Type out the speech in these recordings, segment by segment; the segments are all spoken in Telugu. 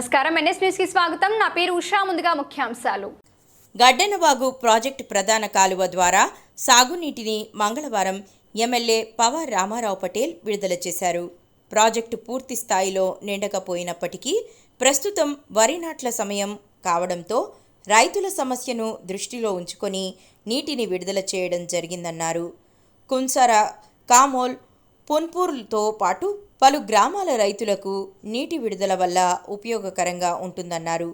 నమస్కారం ఎన్ఎస్ న్యూస్ కి స్వాగతం నా పేరు ఉషా ముందుగా ముఖ్యాంశాలు గడ్డెనవాగు ప్రాజెక్టు ప్రధాన కాలువ ద్వారా సాగునీటిని మంగళవారం ఎమ్మెల్యే పవార్ రామారావు పటేల్ విడుదల చేశారు. ప్రాజెక్టు పూర్తి స్థాయిలో నిండకపోయినప్పటికీ ప్రస్తుతం వరి నాట్ల సమయం కావడంతో రైతుల సమస్యను దృష్టిలో ఉంచుకొని నీటిని విడుదల చేయడం జరిగిందన్నారు. కున్సర, కామోల్, పున్పూర్తో పాటు పలు గ్రామాల రైతులకు నీటి విడుదల వల్ల ఉపయోగకరంగా ఉంటుందన్నారు.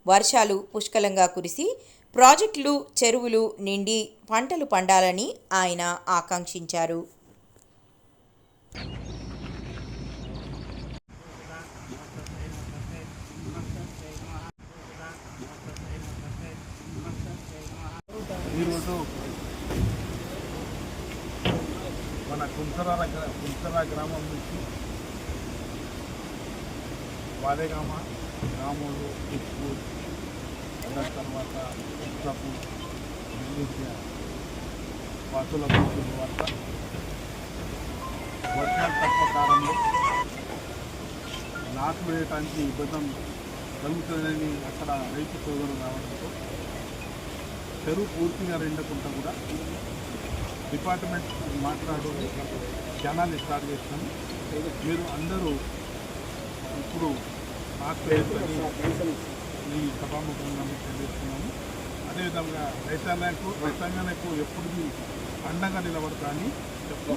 వర్షాలు పుష్కలంగా కురిసి ప్రాజెక్టులు, చెరువులు నిండి పంటలు పండాలని ఆయన ఆకాంక్షించారు. మన కుంసరా గ్రామం నుంచి వాదేగామ గ్రామంలో ఉప్పూర్ దాని తర్వాత ఉత్తపూర్ పశువుల వద్ద వర్షాలు తక్కువ కాలంలో నాటు వేయడానికి ఇబ్బంది కలుగుతుందని అక్కడ రైతు సోదరులు రావడంతో చెరువు పూర్తిగా రెండకుండా కూడా డిపార్ట్మెంట్ మాట్లాడు జనాన్ని స్టార్ట్ చేస్తాను. మీరు అందరూ ఇప్పుడు ఆశ్రయించని ఈ సభాముఖంగా తెలియజేస్తున్నాము. అదేవిధంగా రైతాంగానికి ఎప్పుడు అండగా నిలబడతాని చెప్తూ